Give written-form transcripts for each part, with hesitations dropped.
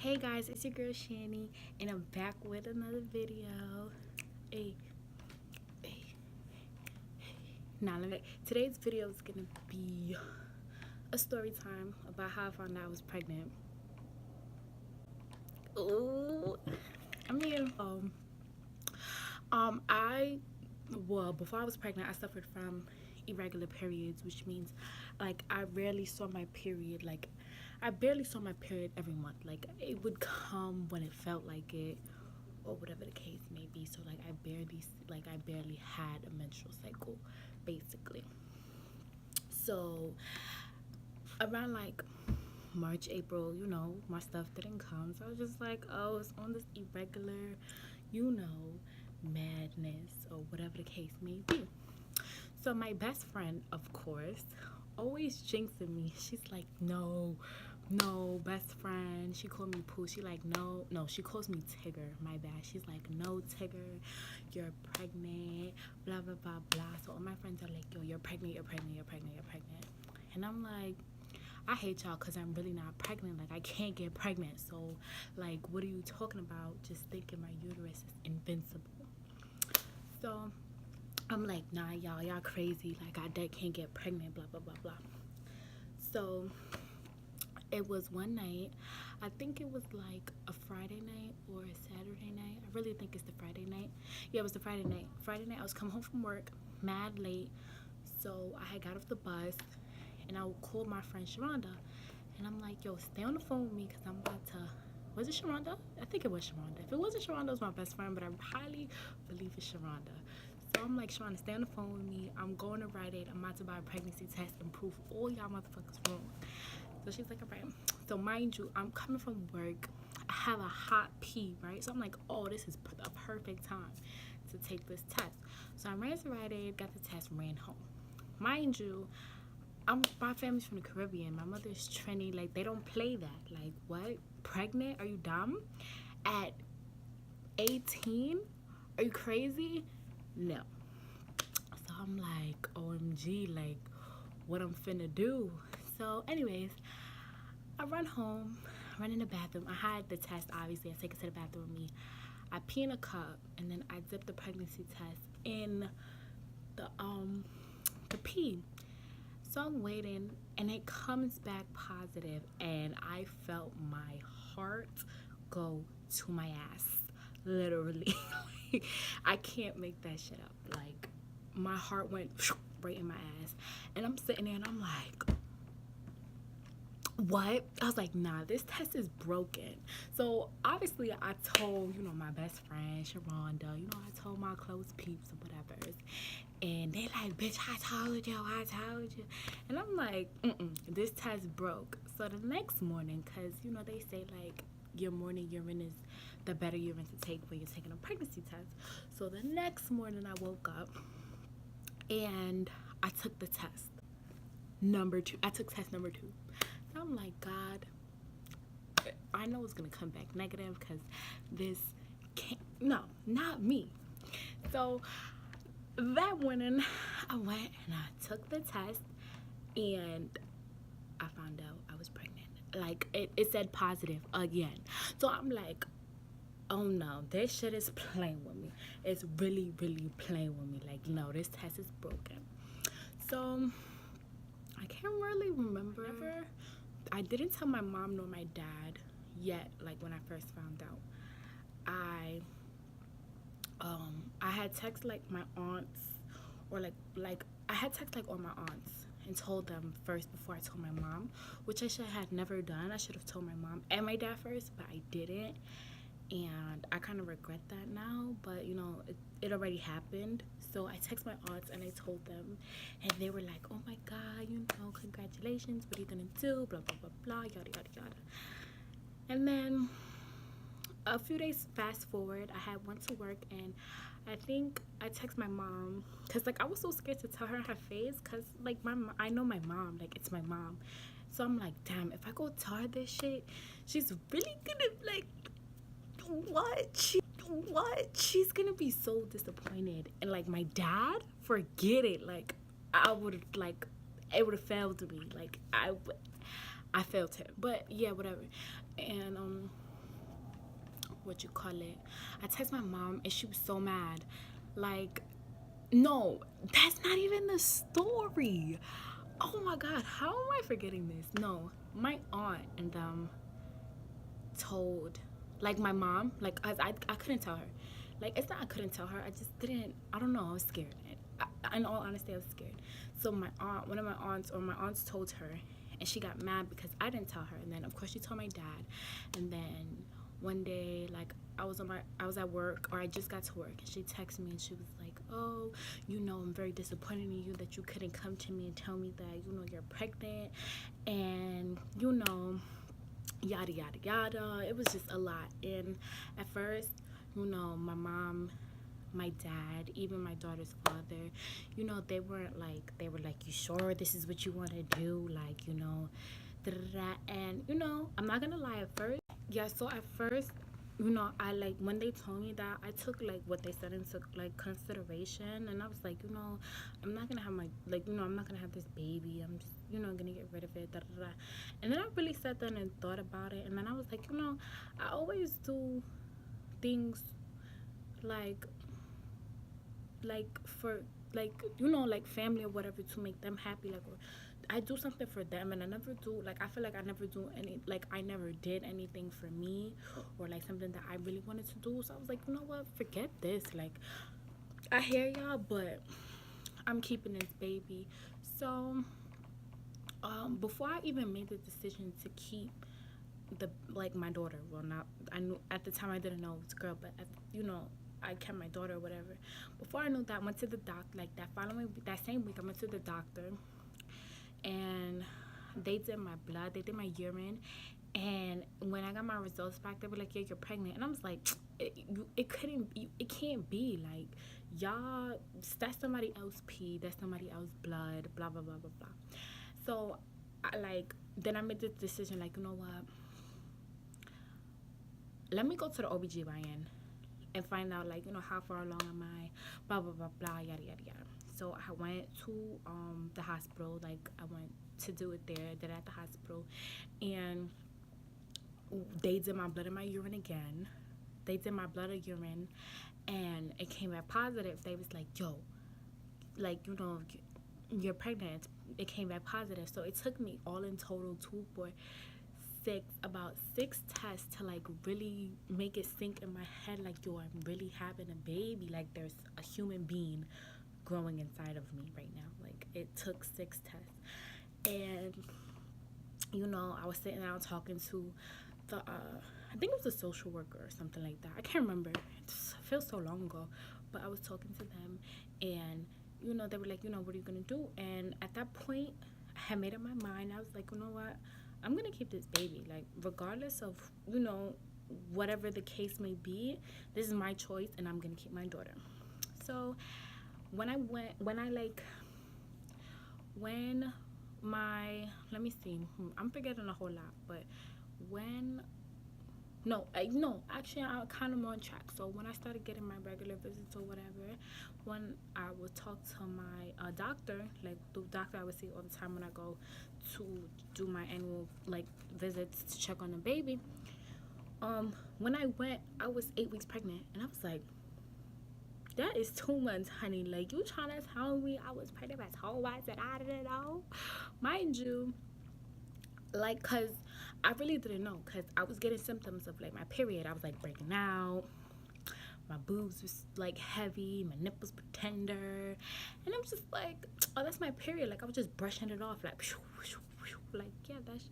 Hey guys, it's your girl Shani, and I'm back with another video. Hey, hey. Today's video is gonna be a story time about how I found out I was pregnant. Ooh, I mean, I before I was pregnant, I suffered from irregular periods, which means like I rarely saw my period. Like I barely saw my period every month. Like it would come when it felt like it, or whatever the case may be. So like I barely had a menstrual cycle, basically. So around like March, April, my stuff didn't come. So I was just like, oh, it's on this irregular, madness or whatever the case may be. So my best friend, of course, always jinxing me. She's like, no, best friend. She called me Pooh. She like, no, she calls me Tigger. My bad. She's like, no, Tigger, you're pregnant, blah, blah, blah, blah. So all my friends are like, yo, you're pregnant. And I'm like, I hate y'all because I'm really not pregnant. Like, I can't get pregnant. So, like, what are you talking about? Just thinking my uterus is invincible. So, I'm like, nah, y'all crazy. Like, I can't get pregnant, blah, blah, blah, blah. So, it was one night. I think it was like a Friday night or a Saturday night. I really think it's the Friday night. Yeah, it was the Friday night. Friday night, I was coming home from work, mad late. So, I had got off the bus, and I called my friend Sharonda. And I'm like, yo, stay on the phone with me because I'm about to... Was it Sharonda? I think it was Sharonda. If it wasn't Sharonda, it was my best friend, but I highly believe it's Sharonda. So I'm like, Sharonda, stay on the phone with me. I'm going to Rite Aid. I'm about to buy a pregnancy test and prove all y'all motherfuckers wrong. So she's like, all right. So mind you, I'm coming from work. I have a hot pee, right? So I'm like, oh, this is a perfect time to take this test. So I ran to Rite Aid, got the test, ran home. Mind you, my family's from the Caribbean. My mother's Trini. Like, they don't play that. Like, what? Pregnant? Are you dumb? At 18? Are you crazy? No. So I'm like, OMG, like, what I'm finna do? So anyways, I run home, run in the bathroom. I had the test, obviously. I take it to the bathroom with me. I pee in a cup, and then I dip the pregnancy test in the pee. So I'm waiting, and it comes back positive, and I felt my heart go to my ass, literally. I can't make that shit up. Like, my heart went right in my ass, and I'm sitting there, and I'm like, what? I was like, nah, this test is broken. So obviously I told, my best friend Sharonda, I told my close peeps or whatever, and they like, bitch, I told you. And I'm like, this test broke. So the next morning, because they say like your morning urine is the better urine to take when you're taking a pregnancy test. So the next morning I woke up and I took the test number 2. I took test number 2. I'm like, God, I know it's gonna come back negative because this can't, no, not me. So that morning I went and I took the test, and I found out I was pregnant. Like, it said positive again. So I'm like, oh no, this shit is playing with me. It's really, really playing with me. Like, no, this test is broken. So I can't really remember. I didn't tell my mom nor my dad yet, like when I first found out. I had text like my aunts, or like I had text like all my aunts and told them first before I told my mom, which I should have never done. I should have told my mom and my dad first, but I didn't, and I kind of regret that now. But it already happened. So I text my aunts and I told them, and they were like, oh my God, congratulations, what are you gonna do, blah blah blah blah, yada yada yada. And then a few days fast forward, I had went to work, and I think I text my mom because like I was so scared to tell her in her face, because like I know my mom, like it's my mom. So I'm like, damn, if I go tell her this shit, she's really gonna like, what? She's gonna be so disappointed. And like my dad, forget it. Like I would have, like, it would have failed me. Like I failed him. But yeah, whatever. And I text my mom and she was so mad. Like, no, that's not even the story. Oh my God, how am I forgetting this? No, my aunt and them told, like, my mom, like, I couldn't tell her. Like, it's not I couldn't tell her, I just didn't, I don't know, I was scared. In all honesty, I was scared. So my aunt, one of my aunts told her, and she got mad because I didn't tell her. And then of course she told my dad. And then one day, like, I was at work, or I just got to work, and she texted me and she was like, oh, I'm very disappointed in you that you couldn't come to me and tell me that you're pregnant, and yada yada yada. It was just a lot. And at first, my mom, my dad, even my daughter's father, they weren't like, they were like, you sure this is what you want to do? Like, da, da, da. And, I'm not gonna lie, at first, yeah, so at first, I, like, when they told me that, I took, like, what they said into, like, consideration, and I was like, I'm not gonna have I'm not gonna have this baby, I'm just, gonna get rid of it, da, da, da. And then I really sat down and thought about it, and then I was like, I always do things, like for, like, like family or whatever, to make them happy, like, or I do something for them, and I never do, like, I feel like I never do any, like, I never did anything for me, or like something that I really wanted to do. So I was like, you know what, forget this, like, I hear y'all, but I'm keeping this baby. So before I even made the decision to keep my daughter, well, not, I knew at the time, I didn't know it was a girl, but I kept my daughter or whatever. Before I knew that, I went to the doctor, like, that same week, I went to the doctor, and they did my blood, they did my urine, and when I got my results back, they were like, yeah, you're pregnant. And I was like, it can't be, like, y'all, that's somebody else pee, that's somebody else blood, blah blah blah blah blah. So then I made the decision, like, you know what, let me go to the OBGYN and find out, like, how far along am I, blah blah blah blah, yada yada yada. So I went to the hospital, like, I went to do it there, did it at the hospital, and they did my blood and my urine again. They did my blood and urine, and it came back positive. They was like, yo, like, you're pregnant. It came back positive. So it took me all in total about six tests to, like, really make it sink in my head, like, yo, I'm really having a baby, like, there's a human being growing inside of me right now. Like, it took 6 tests. And I was sitting down talking to the I think it was a social worker or something like that, I can't remember, it feels so long ago, but I was talking to them, and they were like, what are you gonna do? And at that point, I had made up my mind. I was like, you know what, I'm gonna keep this baby, like, regardless of whatever the case may be, this is my choice, and I'm gonna keep my daughter. So when let me see, I'm forgetting a whole lot, but actually, I'm kind of on track. So when I started getting my regular visits or whatever, when I would talk to my doctor, like the doctor I would see all the time when I go to do my annual, like, visits to check on the baby, when I went, I was 8 weeks pregnant, and I was like, that is 2 months, honey. Like, you trying to tell me I was pregnant by 2 months and I didn't know? Mind you, like, because I really didn't know, because I was getting symptoms of, like, my period. I was, like, breaking out, my boobs was, like, heavy, my nipples were tender, and I'm just like, oh, that's my period. Like, I was just brushing it off, like, like, yeah, that's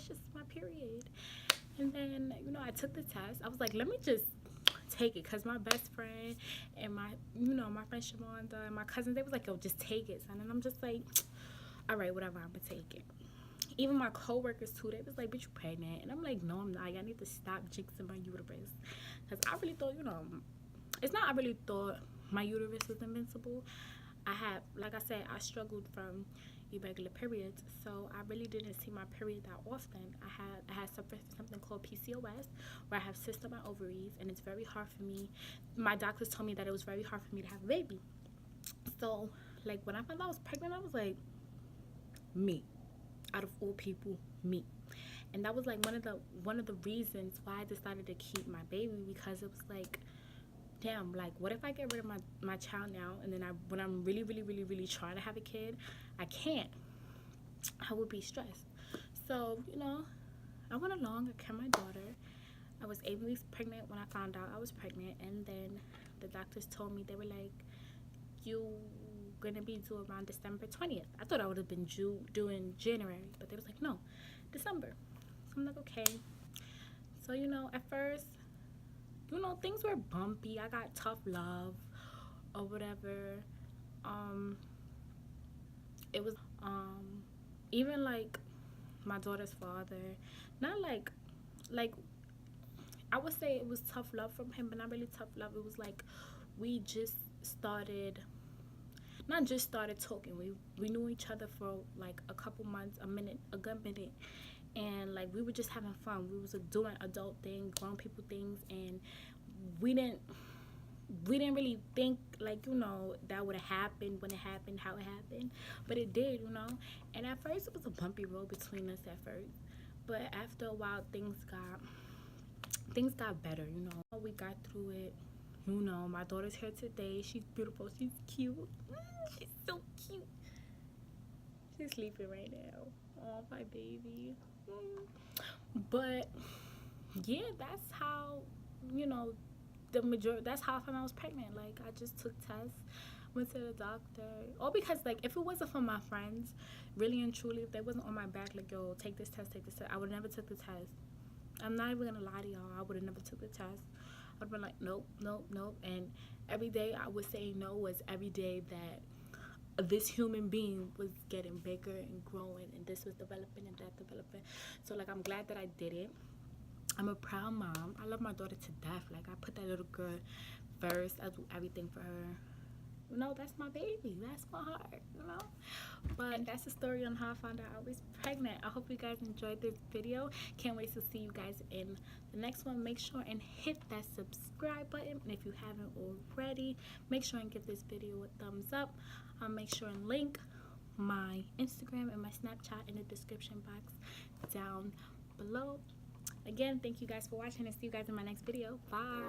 just my period. And then, I took the test. I was like, let me just take it, because my best friend and my friend Shavonda and my cousins, they was like, yo, just take it, son. And I'm just like, all right, whatever, I'm gonna take it. Even my co-workers too, they was like, bitch, you pregnant? And I'm like, no, I'm not. I need to stop jinxing my uterus, because I really thought, I really thought my uterus was invincible. I had, like I said, I struggled from irregular periods, so I really didn't see my period that often. I had suffered something called PCOS, where I have cysts on my ovaries, and it's very hard for me. My doctors told me that it was very hard for me to have a baby. So, like, when I was pregnant, I was like, me, out of all people, me. And that was like one of the reasons why I decided to keep my baby, because it was like, damn, like what if I get rid of my child now, and then when I'm really really really really trying to have a kid, I can't. I would be stressed. So, I went along, I kept my daughter. I was 8 weeks pregnant when I found out I was pregnant, and then the doctors told me, they were like, you gonna be due around December 20th. I thought I would have been due in January, but they was like, no, December. So I'm like, okay. So, at first, things were bumpy. I got tough love or whatever. It was even like my daughter's father, not like I would say it was tough love from him, but not really tough love. It was like we just started, not just started talking. We knew each other for like a couple months, a good minute, and like we were just having fun. We was doing adult things, grown people things, and we didn't really think like that would have happened when it happened, how it happened, but it did. And at first it was a bumpy road between us at first, but after a while things got better. We got through it. My daughter's here today. She's beautiful, she's cute. She's so cute. She's sleeping right now. Oh, my baby. But yeah, that's how that's how I found I was pregnant. Like, I just took tests, went to the doctor, all because like if it wasn't for my friends, really and truly, if they wasn't on my back like, yo, take this test, I would have never took the test. I'm not even gonna lie to y'all, I would have never took the test. I'd been like, nope. And every day I was saying no was every day that this human being was getting bigger and growing, and this was developing and that developing. So like, I'm glad that I did it. I'm a proud mom. I love my daughter to death. Like, I put that little girl first. I do everything for her. That's my baby. That's my heart, But that's the story on how I found out I was pregnant. I hope you guys enjoyed this video. Can't wait to see you guys in the next one. Make sure and hit that subscribe button. And if you haven't already, make sure and give this video a thumbs up. I'll make sure and link my Instagram and my Snapchat in the description box down below. Again, thank you guys for watching, and see you guys in my next video. Bye.